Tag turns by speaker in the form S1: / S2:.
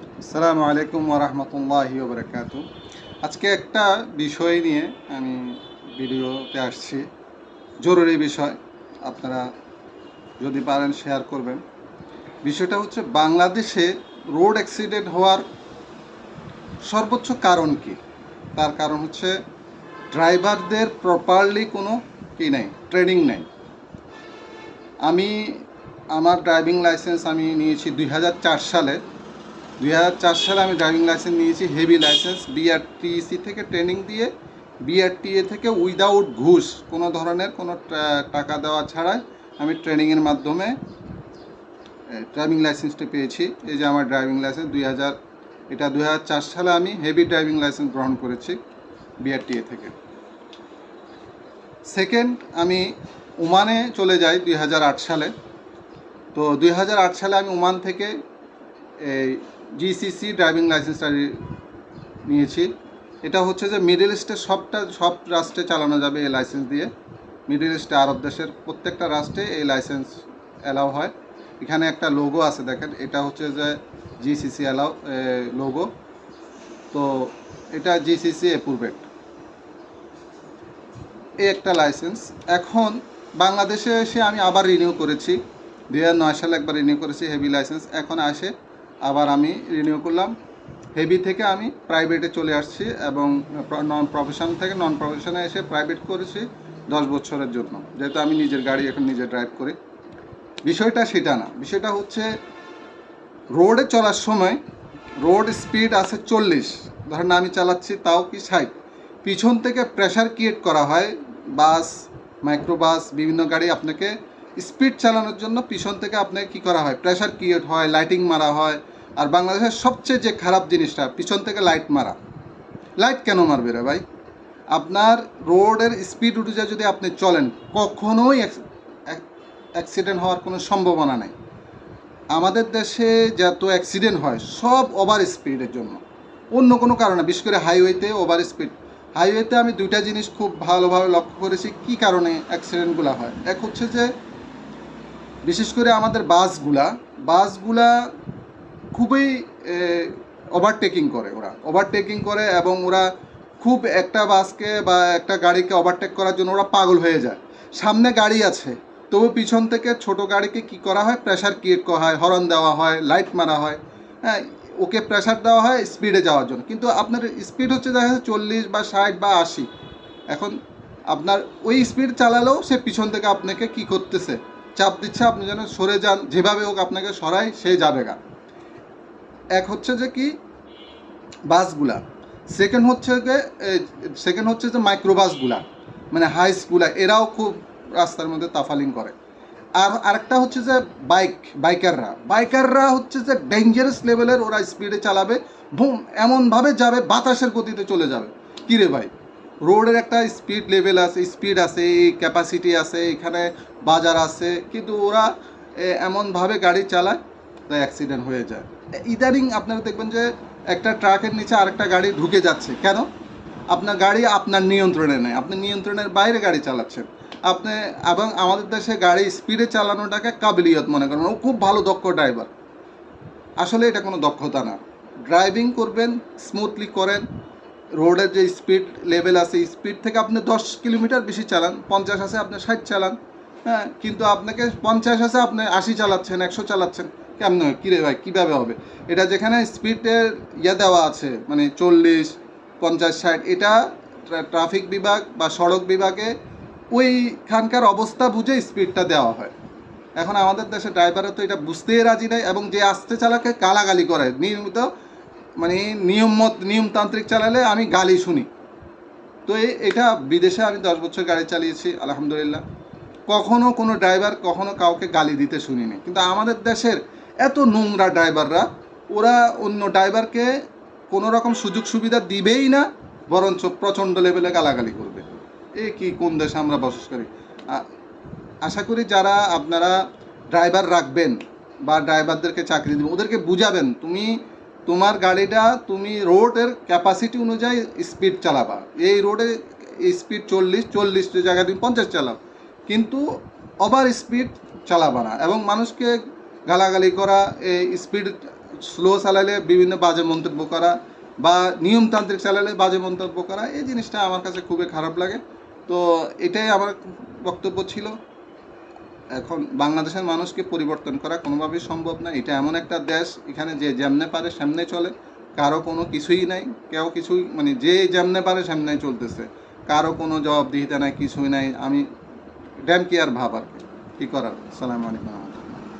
S1: আসসালামু আলাইকুম ওয়া রাহমাতুল্লাহি ওয়া বারাকাতুহু। আজকে একটা বিষয় নিয়ে আমি ভিডিওতে আসছি। জরুরি বিষয়। আপনারা যদি পারেন শেয়ার করবেন। বিষয়টা হচ্ছে বাংলাদেশে রোড অ্যাক্সিডেন্ট হওয়ার সর্বোচ্চ কারণ কি? তার কারণ হচ্ছে ড্রাইভারদের প্রপারলি কোনো ট্রেনিং নেই। আমি আমার ড্রাইভিং লাইসেন্স আমি নিয়েছি 2004 সালে। 2004 সালে আমি ড্রাইভিং লাইসেন্স নিয়েছি, হেভি লাইসেন্স। বিআরটিসি থেকে ট্রেনিং দিয়ে, বিআরটিএ থেকে উইদাউট ঘুষ, কোনো ধরনের কোনো টাকা দেওয়া ছাড়াই আমি ট্রেনিংয়ের মাধ্যমে ড্রাইভিং লাইসেন্সটি পেয়েছি। এই যে আমার ড্রাইভিং লাইসেন্স 2004 সালে আমি হেভি ড্রাইভিং লাইসেন্স গ্রহণ করেছি বিআরটিএ থেকে। সেকেন্ড, আমি ওমানে চলে যাই 2008 সালে। তো 2008 সালে আমি ওমান থেকে এই জিসিসি ড্রাইভিং লাইসেন্সটা নিয়েছি। এটা হচ্ছে যে মিডল ইস্টের সব রাষ্ট্রে চালানো যাবে এই লাইসেন্স দিয়ে। মিডল ইস্টে আরব দেশের প্রত্যেকটা রাষ্ট্রে এই লাইসেন্স অ্যালাউ হয়। এখানে একটা লোগো আছে, দেখেন, এটা হচ্ছে যে জিসিসি অ্যালাউ লোগো। তো এটা জিসিসি অ্যাপ্রুভেড, এই একটা লাইসেন্স। এখন বাংলাদেশে এসে আমি আবার রিনিউ করেছি, 2009 সালে একবার রিনিউ করেছি হেভি লাইসেন্স। এখন আসে আবার আমি রিনিউ করলাম। হেভি থেকে আমি প্রাইভেটে চলে আসছি এবং নন প্রফেশন থেকে নন প্রফেশনে এসে প্রাইভেট করেছি 10 বছরের জন্য, যেহেতু আমি নিজের গাড়ি এখন নিজে ড্রাইভ করি। বিষয়টা সেটা না, বিষয়টা হচ্ছে রোডে চলার সময় রোড স্পিড আছে 40, ধরেন আমি চালাচ্ছি তাও কি 60, পিছন থেকে প্রেশার ক্রিয়েট করা হয়। বাস, মাইক্রোবাস, বিভিন্ন গাড়ি আপনাকে স্পিড চালানোর জন্য পিছন থেকে আপনাকে কী করা হয়, প্রেশার ক্রিয়েট হয়, লাইটিং মারা হয়। আর বাংলাদেশের সবচেয়ে যে খারাপ জিনিসটা, পিছন থেকে লাইট মারা। লাইট কেন মারবে রে ভাই? আপনার রোডের স্পিড অনুযায়ী যদি আপনি চলেন, কখনোই অ্যাক্সিডেন্ট হওয়ার কোনো সম্ভাবনা নেই। আমাদের দেশে যত অ্যাক্সিডেন্ট হয় সব ওভার স্পিডের জন্য, অন্য কোনো কারণে। বিশেষ করে হাইওয়েতে ওভার স্পিড। হাইওয়েতে আমি দুইটা জিনিস খুব ভালোভাবে লক্ষ্য করেছি কী কারণে অ্যাক্সিডেন্টগুলো হয়। এক হচ্ছে যে বিশেষ করে আমাদের বাসগুলা খুবই ওভারটেকিং করে, ওভারটেকিং করে এবং ওরা খুব একটা বাসকে বা একটা গাড়িকে ওভারটেক করার জন্য ওরা পাগল হয়ে যায়। সামনে গাড়ি আছে, তবু পিছন থেকে ছোট গাড়িকে কি করা হয়, প্রেশার ক্রিয়েট করা হয়, হর্ন দেওয়া হয়, লাইট মারা হয়। হ্যাঁ, ওকে প্রেশার দেওয়া হয় স্পিডে যাওয়ার জন্য, কিন্তু আপনার স্পিড হচ্ছে দেখা যাচ্ছে 40 বা 60 বা 80। এখন আপনার ওই স্পিড চালালেও সে পিছন থেকে আপনাকে কি করতেছে, চাপ দিচ্ছে, আপনি যেন সরে যান, যেভাবে হোক আপনাকে সরাই, সে যাবে গা। এক হচ্ছে যে কি বাসগুলা, সেকেন্ড হচ্ছে যে মাইক্রোবাসগুলা, মানে হাইসগুলা, এরাও খুব রাস্তার মধ্যে তাফালিং করে। আর আরেকটা হচ্ছে যে বাইকাররা হচ্ছে যে ডেঞ্জারাস লেভেলের, ওরা স্পিডে চালাবে, বুম এমনভাবে যাবে, বাতাসের গতিতে চলে যাবে। কী রে ভাই, রোডের একটা স্পিড লেভেল আছে, স্পিড আছে, ক্যাপাসিটি আছে, এখানে বাজার আছে, কিন্তু ওরা এমনভাবে গাড়ি চালায়, তাই অ্যাক্সিডেন্ট হয়ে যায়। ইদানিং আপনারা দেখবেন যে একটা ট্রাকের নিচে আরেকটা গাড়ি ঢুকে যাচ্ছে। কেন? আপনার গাড়ি আপনার নিয়ন্ত্রণে নেই, আপনি নিয়ন্ত্রণের বাইরে গাড়ি চালাচ্ছেন আপনি। এবং আমাদের দেশে গাড়ি স্পিডে চালানোটাকে কাবিলিয়ত মনে করেন, ও খুব ভালো দক্ষ ড্রাইভার। আসলে এটা কোনো দক্ষতা না। ড্রাইভিং করবেন, স্মুথলি করেন। রোডের যে স্পিড লেভেল আছে, স্পিড থেকে আপনি 10 কিলোমিটার বেশি চালান, 50 আছে আপনি 60 চালান। হ্যাঁ, কিন্তু আপনাকে 50 আছে আপনি 80 চালাচ্ছেন, 100 চালাচ্ছেন, কেমন হয়? কী রে ভাই, কীভাবে হবে এটা? যেখানে স্পিডের দেওয়া আছে, মানে 40, 50, 60, এটা ট্রাফিক বিভাগ বা সড়ক বিভাগে ওইখানকার অবস্থা বুঝে স্পিডটা দেওয়া হয়। এখন আমাদের দেশে ড্রাইভাররা তো এটা বুঝতেই রাজি নেই, এবং যে আস্তে চালাকে গালাগালি করে নিয়মিত, মানে নিয়মতান্ত্রিক চালালে আমি গালি শুনি। তো এটা বিদেশে আমি 10 বছর গাড়ি চালিয়েছি, আলহামদুলিল্লাহ, কখনো কোনো ড্রাইভার কখনো কাউকে গালি দিতে শুনিনি। কিন্তু আমাদের দেশের এত নোংরা ড্রাইভাররা, ওরা অন্য ড্রাইভারকে কোনো রকম সুযোগ সুবিধা দিবেই না, বরঞ্চ প্রচণ্ড লেভেলে গালাগালি করবে। কি কোন দেশে আমরা বসবাস করি? আশা করি যারা আপনারা ড্রাইভার রাখবেন বা ড্রাইভারদেরকে চাকরি দেবেন, ওদেরকে বুঝাবেন, তোমার গাড়িটা তুমি রোডের ক্যাপাসিটি অনুযায়ী স্পিড চালাবা। এই রোডে স্পিড 40 জায়গায় তুমি 50 চালাও, কিন্তু ওভার স্পিড চালাবা না। এবং মানুষকে গালাগালি করা, এই স্পিড স্লো চালালে বিভিন্ন বাজে মন্তব্য করা বা নিয়মতান্ত্রিক চালালে বাজে মন্তব্য করা, এই জিনিসটা আমার কাছে খুবই খারাপ লাগে। তো এটাই আমার বক্তব্য ছিল। এখন বাংলাদেশের মানুষকে পরিবর্তন করা কোনোভাবেই সম্ভব না। এটা এমন একটা দেশ, এখানে যে যেমনে পারে সেমনে চলে, কারো কোনো কিছুই নাই, কেউ কিছুই মানে যে যেমনে পারে সেমনে চলতেছে, কারো কোনো জবাবদিহিতা নাই, কিছুই নাই। আমি ড্যাম কেয়ার ভাব আর কি, কী করার। আসসালামু আলাইকুম।